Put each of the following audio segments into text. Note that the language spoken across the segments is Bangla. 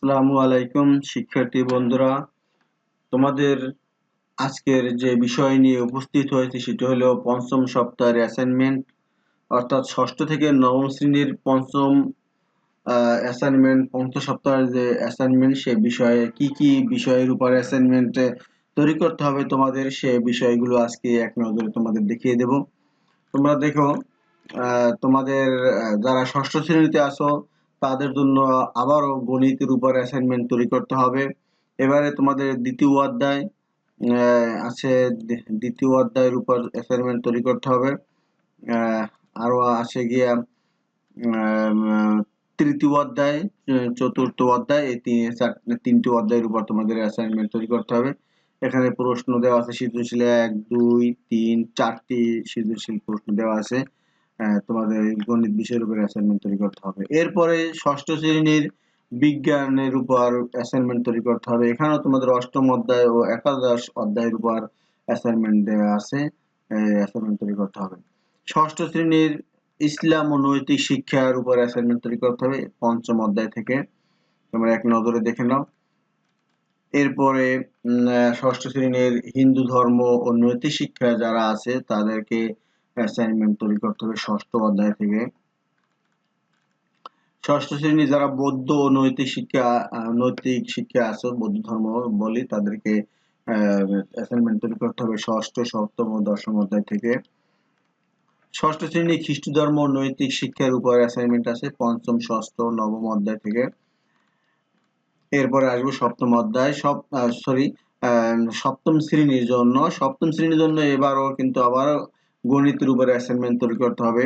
আসসালামু আলাইকুম শিক্ষার্থী বন্ধুরা, তোমাদের আজকের যে বিষয় নিয়ে উপস্থিত হয়েছে সেটা হলো পঞ্চম সপ্তাহের অ্যাসাইনমেন্ট, অর্থাৎ ষষ্ঠ থেকে নবম শ্রেণীর পঞ্চম অ্যাসাইনমেন্ট। পঞ্চম সপ্তাহের যে অ্যাসাইনমেন্ট সে বিষয়ে কি কি বিষয়ের উপর অ্যাসাইনমেন্ট তৈরি করতে হবে তোমাদের, সে বিষয়গুলো আজকে এক নজরে তোমাদের দেখিয়ে দেব। তোমরা দেখো, তোমাদের যারা ষষ্ঠ শ্রেণীতে আছো তাদের জন্য আবারও গণিতের উপর অ্যাসাইনমেন্ট তৈরি করতে হবে। এবারে তোমাদের দ্বিতীয় অধ্যায় আছে, দ্বিতীয় অধ্যায়ের উপর অ্যাসাইনমেন্ট তৈরি করতে হবে। আরো আসে গিয়া তৃতীয় অধ্যায়, চতুর্থ অধ্যায়, এই তিনটি অধ্যায়ের উপর তোমাদের অ্যাসাইনমেন্ট তৈরি করতে হবে। এখানে প্রশ্ন দেওয়া আছে সৃজনশীল 1, 2, 3, 4টি সৃজনশীল প্রশ্ন দেওয়া আছে। তোমাদের গণিত বিষয়ের উপর অ্যাসাইনমেন্ট তৈরি করতে হবে। এরপরে ষষ্ঠ শ্রেণীর বিজ্ঞানের উপর অ্যাসাইনমেন্ট তৈরি করতে হবে। এখানেও তোমাদের অষ্টম অধ্যায় ও একাদশ অধ্যায়ের উপর অ্যাসাইনমেন্ট দেওয়া আছে, অ্যাসাইনমেন্ট তৈরি করতে হবে। ষষ্ঠ শ্রেণীর ইসলাম ও নৈতিক শিক্ষার উপর অ্যাসাইনমেন্ট তৈরি করতে হবে পঞ্চম অধ্যায় থেকে, তোমরা এক নজরে দেখে নাও। এরপরে ষষ্ঠ শ্রেণীর হিন্দু ধর্ম ও নৈতিক শিক্ষা যারা আছে তাদেরকে অ্যাসাইনমেন্ট তৈরি করতে হবে ষষ্ঠ অধ্যায় থেকে। ষষ্ঠ শ্রেণী যারা বৌদ্ধ ও নৈতিক শিক্ষা আছে, বৌদ্ধ ধর্ম বলি, তাদেরকে অ্যাসাইনমেন্ট তৈরি করতে হবে ষষ্ঠ, সপ্তম ও দশম অধ্যায় থেকে। ষষ্ঠ শ্রেণী খ্রিস্ট ধর্ম ও নৈতিক শিক্ষার উপর অ্যাসাইনমেন্ট আছে পঞ্চম, ষষ্ঠ, নবম অধ্যায় থেকে। এরপরে আসবো সপ্তম অধ্যায়, সপ্তম শ্রেণীর জন্য। সপ্তম শ্রেণীর জন্য এবারও কিন্তু আবার গণিতের উপর অ্যাসাইনমেন্ট তৈরি করতে হবে।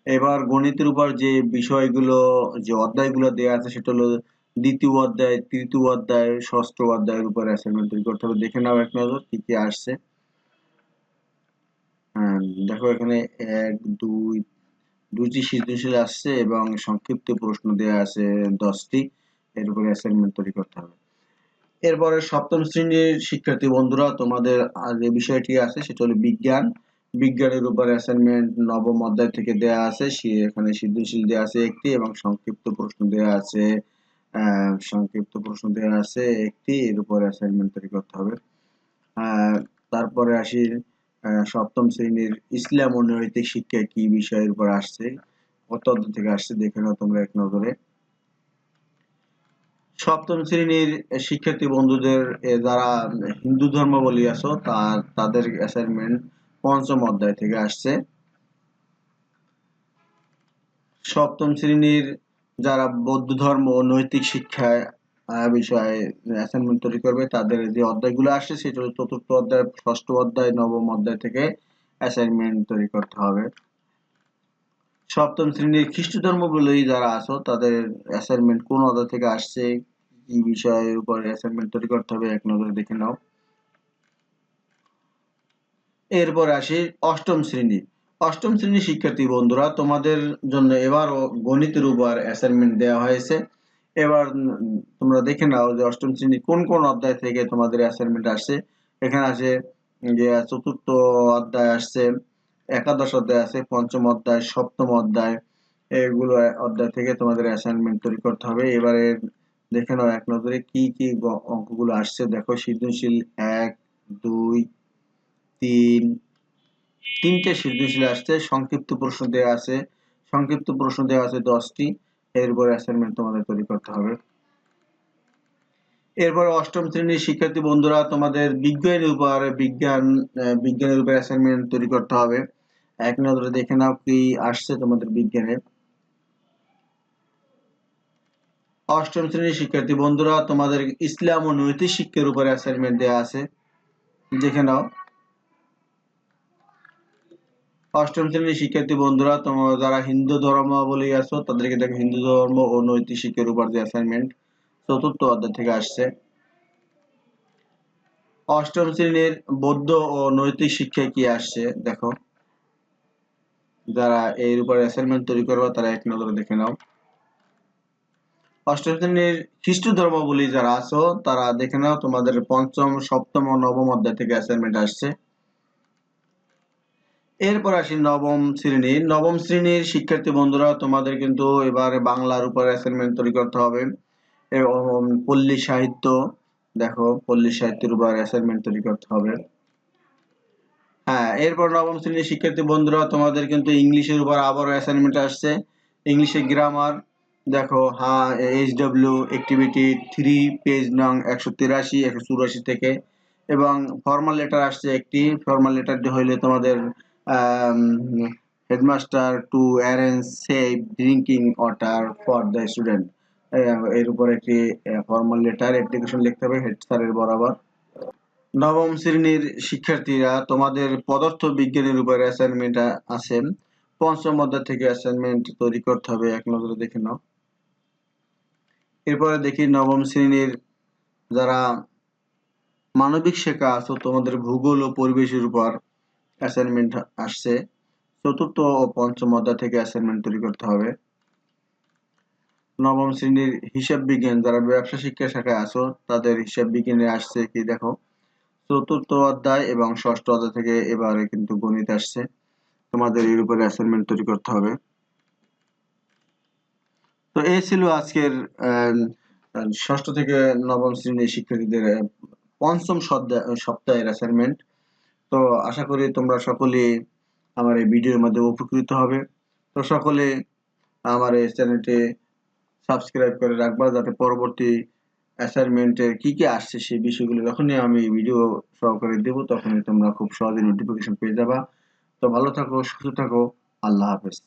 এবার গণিতের উপর যে বিষয়গুলো, যে অধ্যায়গুলো দেওয়া আছে সেটা হলো দ্বিতীয় অধ্যায়, তৃতীয় অধ্যায়, ষষ্ঠ অধ্যায়ের উপর অ্যাসাইনমেন্ট তৈরি করতে হবে। দেখে নাও এক নজর কি কি আসছে। দেখো এখানে 1, 2, 2টি সৃজনশীল আসছে এবং সংক্ষিপ্ত প্রশ্ন দেওয়া আছে 10টি। এর উপরে অ্যাসাইনমেন্ট তৈরি করতে হবে। এরপরে সপ্তম শ্রেণীর শিক্ষার্থী বন্ধুরা, তোমাদের যে বিষয়টি আছে সেটা হলো বিজ্ঞান। বিজ্ঞানের উপর অ্যাসাইনমেন্ট নবম অধ্যায় থেকে দেওয়া আছে। এখানে সৃজনশীল দেওয়া আছে একটি এবং সংক্ষিপ্ত প্রশ্ন দেওয়া আছে, একটি। এর উপর অ্যাসাইনমেন্ট তৈরি করতে হবে। তারপরে আসি সপ্তম শ্রেণীর ইসলাম ও নৈতিক শিক্ষা কি বিষয়ের উপর আসছে, কত অধ্যায় থেকে আসছে দেখে নাও তোমরা এক নজরে। সপ্তম শ্রেণীর শিক্ষার্থী বন্ধুদের যারা হিন্দু ধর্মাবলম্বী আছো তাদের অ্যাসাইনমেন্ট পঞ্চম অধ্যায় থেকে আসছে। সপ্তম শ্রেণীর যারা বৌদ্ধ ধর্ম ও নৈতিক শিক্ষায় বিষয়ে অ্যাসাইনমেন্ট তৈরি করবে তাদের যে অধ্যায়গুলো আসছে সেটা হলো চতুর্থ অধ্যায়, ষষ্ঠ অধ্যায়, নবম অধ্যায় থেকে অ্যাসাইনমেন্ট তৈরি করতে হবে। সপ্তম শ্রেণীর খ্রিস্ট ধর্মাবলম্বী যারা আছো তাদের অ্যাসাইনমেন্ট কোন অধ্যায় থেকে আসছে, কি বিষয়ের উপর অ্যাসাইনমেন্ট তৈরি করতে হবে এক নজরে দেখে নাও। এরপর আসি অষ্টম শ্রেণী। অষ্টম শ্রেণীর শিক্ষার্থী বন্ধুরা, তোমাদের জন্য এবারও গণিতের উপর অ্যাসাইনমেন্ট দেওয়া হয়েছে। এবার তোমরা দেখে নাও যে অষ্টম শ্রেণী কোন কোন অধ্যায় থেকে তোমাদের অ্যাসাইনমেন্ট আসছে। এখানে আছে যে চতুর্থ অধ্যায় আসছে, একাদশ অধ্যায় আছে, পঞ্চম অধ্যায়, সপ্তম অধ্যায়, এগুলো অধ্যায় থেকে তোমাদের অ্যাসাইনমেন্ট তৈরি করতে হবে। এবারে দেখে নাও এক নজরে কি কি অঙ্কগুলো আসছে। দেখো সৃজনশীল 1, 2, 3, তিনটে সৃজনশীল আসছে। সংক্ষিপ্ত প্রশ্ন দেওয়া আছে, 10টি। এরপর অ্যাসাইনমেন্ট তোমাদের তৈরি করতে হবে। এরপর অষ্টম শ্রেণীর শিক্ষার্থী বন্ধুরা, তোমাদের বিজ্ঞানের উপর অ্যাসাইনমেন্ট তৈরি করতে হবে। এক নজরে দেখে নাও কি আসছে তোমাদের বিজ্ঞানে। অষ্টম শ্রেণীর শিক্ষার্থী বন্ধুরা, তোমাদের ইসলাম ও নৈতিক শিক্ষার উপর অ্যাসাইনমেন্ট দেওয়া আছে, দেখে নাও। অষ্টম শ্রেণীর শিক্ষার্থী বন্ধুরা, তোমরা যারা হিন্দু ধর্মাবলম্বী আছো তাদেরকে দেখো হিন্দু ধর্ম ও নৈতিক শিক্ষার উপর যে অ্যাসাইনমেন্ট চতুর্থ অধ্যায় থেকে আসছে। অষ্টম শ্রেণীর বৌদ্ধ ও নৈতিক শিক্ষা কি আসছে দেখো। যারা এর উপর অ্যাসাইনমেন্ট তৈরি করবে তারা এক নজরে দেখে নাও। অষ্টম শ্রেণীর খ্রিস্ট ধর্মাবলম্বী যারা আছো তারা দেখে নাও, তোমাদের পঞ্চম, সপ্তম ও নবম অধ্যায় থেকে অ্যাসাইনমেন্ট আসছে। এরপর আসি নবম শ্রেণীর শিক্ষার্থী বন্ধুরা, তোমাদের কিন্তু এবারে বাংলার উপর অ্যাসাইনমেন্ট তৈরি করতে হবে। এবং পল্লী সাহিত্য, দেখো পল্লী সাহিত্যের উপর অ্যাসাইনমেন্ট তৈরি করতে হবে। হ্যাঁ, এরপর নবম শ্রেণীর শিক্ষার্থী বন্ধুরা তোমাদের কিন্তু ইংলিশের উপর আবারও অ্যাসাইনমেন্ট আসছে। ইংলিশে গ্রামার, দেখো হ্যাঁ HW অ্যাক্টিভিটি 3 পেজ নং 183 184 থেকে, এবং ফর্মাল লেটার আসছে একটি। ফর্মাল লেটারটি হইলে তোমাদের headmaster to arrange safe drinking water for the student, এর উপর একটি ফর্মাল লেটার অ্যাপ্লিকেশন লিখতে হবে হেড স্যারের বরাবর। নবম শ্রেণীর শিক্ষার্থীরা তোমাদের পদার্থ বিজ্ঞানের উপর অ্যাসাইনমেন্ট আছে। পঞ্চম অধ্যায় থেকে অ্যাসাইনমেন্ট তৈরি করতে হবে, এক নজরে দেখে নাও। এরপরে দেখি নবম শ্রেণীর যারা মানবিক শিক্ষা আছো তোমাদের ভূগোল ও পরিবেশের উপর অ্যাসাইনমেন্ট আসছে। চতুর্থ ও পঞ্চম অধ্যায় থেকে অ্যাসাইনমেন্ট তৈরি করতে হবে। নবম শ্রেণীর হিসাব বিজ্ঞান যারা ব্যবসা শিক্ষা শাখায় আছো তাদের হিসাব বিজ্ঞানে আসছে কি দেখো, চতুর্থ অধ্যায় এবং ষষ্ঠ অধ্যায় থেকে এবারে কিন্তু গণিত আসছে। তোমাদের এর উপরে অ্যাসাইনমেন্ট তৈরি করতে হবে। তো এই ছিল আজকের ষষ্ঠ থেকে নবম শ্রেণীর শিক্ষার্থীদের পঞ্চম সপ্তাহের অ্যাসাইনমেন্ট। তো আশা করি তোমরা সকলে আমার এই ভিডিওর মাধ্যমে উপকৃত হবে। তো সকলে আমার এই চ্যানেলটি সাবস্ক্রাইব করে রাখবা, যাতে পরবর্তী অ্যাসাইনমেন্টের কি কি আসছে সেই বিষয়গুলো যখনই আমি ভিডিও সহকারে দেব তখনই তোমরা খুব সহজে নোটিফিকেশন পেয়ে যাবা। তো ভালো থাকো, সুস্থ থাকো, আল্লাহ হাফেজ।